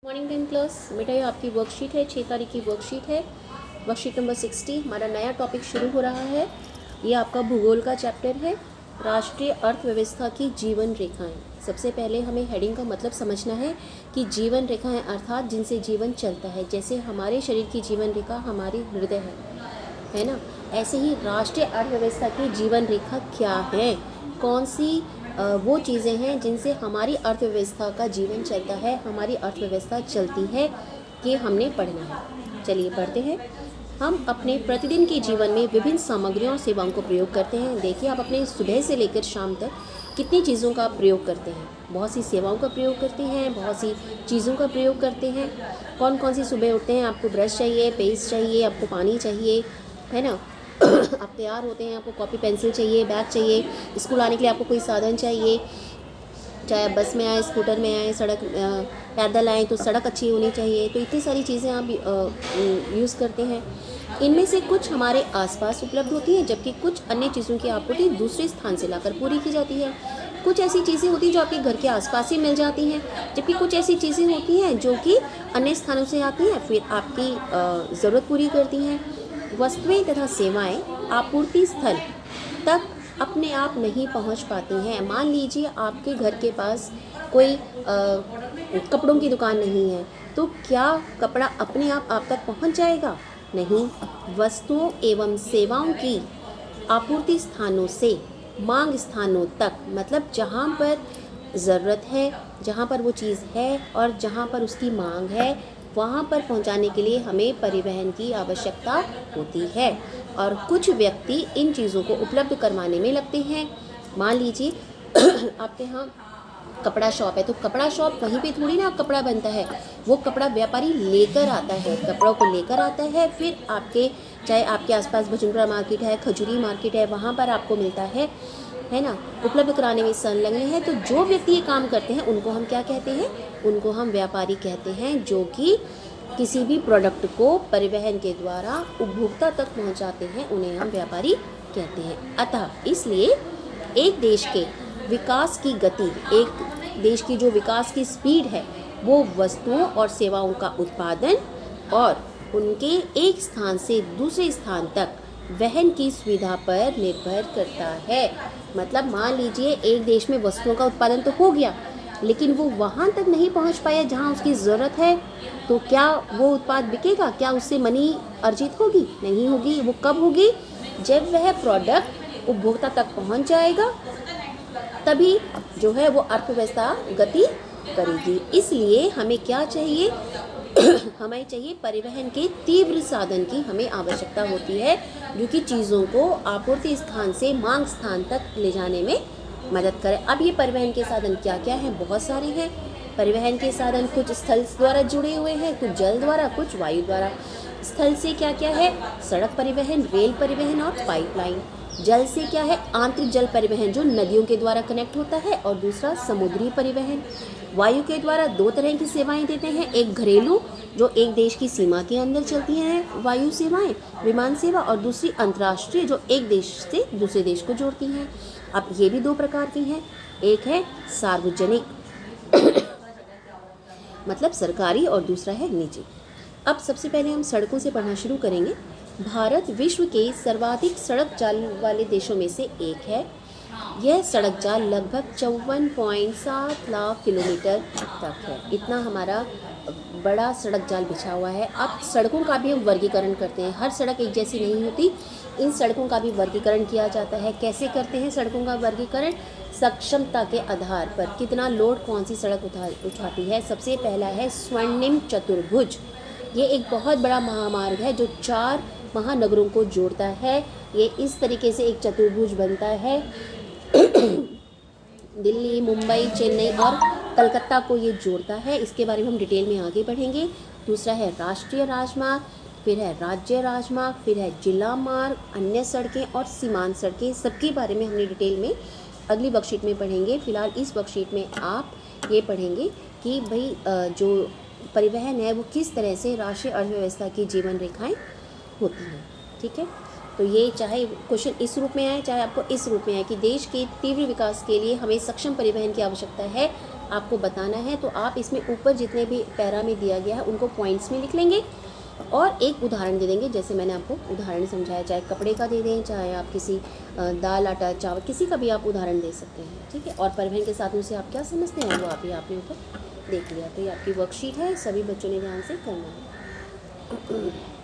Morning time class बेटा, ये आपकी वर्कशीट है, 6 तारीख की वर्कशीट है। वर्कशीट नंबर 60 हमारा नया टॉपिक शुरू हो रहा है। ये आपका भूगोल का चैप्टर है, राष्ट्रीय अर्थव्यवस्था की जीवन रेखाएं। सबसे पहले हमें हेडिंग का मतलब समझना है कि जीवन रेखाएं अर्थात जिनसे जीवन चलता है। जैसे हमारे शरीर की जीवन रेखा हमारी हृदय है ना, ऐसे ही राष्ट्रीय अर्थव्यवस्था की जीवन रेखा क्या है, कौन सी वो चीज़ें हैं जिनसे हमारी अर्थव्यवस्था का जीवन चलता है, हमारी अर्थव्यवस्था चलती है, कि हमने पढ़ना है। चलिए पढ़ते हैं। हम अपने प्रतिदिन के जीवन में विभिन्न सामग्रियों और सेवाओं को प्रयोग करते हैं। देखिए, आप अपने सुबह से लेकर शाम तक कितनी चीज़ों का प्रयोग करते हैं। बहुत सी सेवाओं का प्रयोग करते हैं, बहुत सी चीज़ों का प्रयोग करते हैं। कौन कौन सी सुबह उठते हैं, आपको ब्रश चाहिए, पेस्ट चाहिए, आपको पानी चाहिए, है ना। आप तैयार होते हैं, आपको कॉपी पेंसिल चाहिए, बैग चाहिए, स्कूल आने के लिए आपको कोई साधन चाहिए, चाहे आप बस में आए, स्कूटर में आए, सड़क पैदल आए तो सड़क अच्छी होनी चाहिए। तो इतनी सारी चीज़ें आप यूज़ करते हैं। इनमें से कुछ हमारे आसपास उपलब्ध होती हैं, जबकि कुछ अन्य चीज़ों की आपूर्ति दूसरे स्थान से लाकर पूरी की जाती है। कुछ ऐसी चीज़ें होती हैं जो आपके घर के आसपास ही मिल जाती हैं, जबकि कुछ ऐसी चीज़ें होती हैं जो कि अन्य स्थानों से आती हैं, फिर आपकी ज़रूरत पूरी करती हैं। वस्तुएं तथा सेवाएं आपूर्ति स्थल तक अपने आप नहीं पहुंच पाती हैं। मान लीजिए आपके घर के पास कोई कपड़ों की दुकान नहीं है, तो क्या कपड़ा अपने आप तक पहुंच जाएगा? नहीं। वस्तुओं एवं सेवाओं की आपूर्ति स्थानों से मांग स्थानों तक, मतलब जहां पर ज़रूरत है, जहां पर वो चीज़ है और जहां पर उसकी मांग है, वहाँ पर पहुँचाने के लिए हमें परिवहन की आवश्यकता होती है। और कुछ व्यक्ति इन चीज़ों को उपलब्ध करवाने में लगते हैं। मान लीजिए आपके यहाँ कपड़ा शॉप है, तो कपड़ा शॉप वहीं पे थोड़ी ना कपड़ा बनता है, वो कपड़ा व्यापारी लेकर आता है, कपड़ों को लेकर आता है, फिर आपके चाहे आपके आसपास भजनपुरा मार्केट है, खजूरी मार्केट है, वहाँ पर आपको मिलता है ना, उपलब्ध कराने में संलग्न है। तो जो व्यक्ति ये काम करते हैं उनको हम क्या कहते हैं? उनको हम व्यापारी कहते हैं, जो कि किसी भी प्रोडक्ट को परिवहन के द्वारा उपभोक्ता तक पहुंचाते हैं, उन्हें हम व्यापारी कहते हैं। अतः इसलिए एक देश के विकास की गति, एक देश की जो विकास की स्पीड है, वो वस्तुओं और सेवाओं का उत्पादन और उनके एक स्थान से दूसरे स्थान तक वहन की सुविधा पर निर्भर करता है। मतलब मान लीजिए एक देश में वस्तुओं का उत्पादन तो हो गया, लेकिन वो वहाँ तक नहीं पहुँच पाया जहाँ उसकी ज़रूरत है, तो क्या वो उत्पाद बिकेगा? क्या उससे मनी अर्जित होगी? नहीं होगी। वो कब होगी? जब वह प्रोडक्ट उपभोक्ता तक पहुँच जाएगा, तभी जो है वो अर्थव्यवस्था गति करेगी। इसलिए हमें क्या चाहिए? हमें चाहिए परिवहन के तीव्र साधन की हमें आवश्यकता होती है, जो कि चीज़ों को आपूर्ति स्थान से मांग स्थान तक ले जाने में मदद करें। अब ये परिवहन के साधन क्या क्या हैं? बहुत सारे हैं। परिवहन के साधन कुछ स्थल द्वारा जुड़े हुए हैं, कुछ जल द्वारा, कुछ वायु द्वारा। स्थल से क्या क्या है? सड़क परिवहन, रेल परिवहन और पाइपलाइन। जल से क्या है? आंतरिक जल परिवहन, जो नदियों के द्वारा कनेक्ट होता है, और दूसरा समुद्री परिवहन। वायु के द्वारा दो तरह की सेवाएं देते हैं, एक घरेलू, जो एक देश की सीमा के अंदर चलती हैं वायु सेवाएं, विमान सेवा, और दूसरी अंतर्राष्ट्रीय, जो एक देश से दूसरे देश को जोड़ती हैं। अब ये भी दो प्रकार की हैं, एक है सार्वजनिक मतलब सरकारी, और दूसरा है निजी। अब सबसे पहले हम सड़कों से पढ़ना शुरू करेंगे। भारत विश्व के सर्वाधिक सड़क जाल वाले देशों में से एक है। यह सड़क जाल लगभग 54.7 लाख किलोमीटर तक है। इतना हमारा बड़ा सड़क जाल बिछा हुआ है। अब सड़कों का भी हम वर्गीकरण करते हैं। हर सड़क एक जैसी नहीं होती, इन सड़कों का भी वर्गीकरण किया जाता है। कैसे करते हैं सड़कों का वर्गीकरण? सक्षमता के आधार पर, कितना लोड कौन सी सड़क उठाती है। सबसे पहला है स्वर्णिम चतुर्भुज। ये एक बहुत बड़ा महामार्ग है जो 4 महानगरों को जोड़ता है। ये इस तरीके से एक चतुर्भुज बनता है। दिल्ली, मुंबई, चेन्नई और कलकत्ता को ये जोड़ता है। इसके बारे में हम डिटेल में आगे बढ़ेंगे। दूसरा है राष्ट्रीय राजमार्ग, फिर है राज्य राजमार्ग, फिर है जिला मार्ग, अन्य सड़कें और सीमांत सड़कें। सबके बारे में हमने डिटेल में अगली वर्कशीट में पढ़ेंगे। फिलहाल इस वर्कशीट में आप ये पढ़ेंगे कि भाई जो परिवहन है वो किस तरह से राष्ट्रीय अर्थव्यवस्था की जीवन रेखाएं होती हैं। ठीक है, तो ये चाहे क्वेश्चन इस रूप में आए, चाहे आपको इस रूप में आए कि देश के तीव्र विकास के लिए हमें सक्षम परिवहन की आवश्यकता है, आपको बताना है, तो आप इसमें ऊपर जितने भी पैरा में दिया गया है उनको पॉइंट्स में लिख लेंगे और एक उदाहरण दे देंगे। जैसे मैंने आपको उदाहरण समझाया, चाहे कपड़े का दे दें, चाहे आप किसी दाल आटा चावल किसी का भी आप उदाहरण दे सकते हैं, ठीक है। और परिवहन के साधनों से आप क्या समझते हैं वो आपने ऊपर देख लिया। तो ये आपकी वर्कशीट है, सभी बच्चों ने ध्यान से करना है।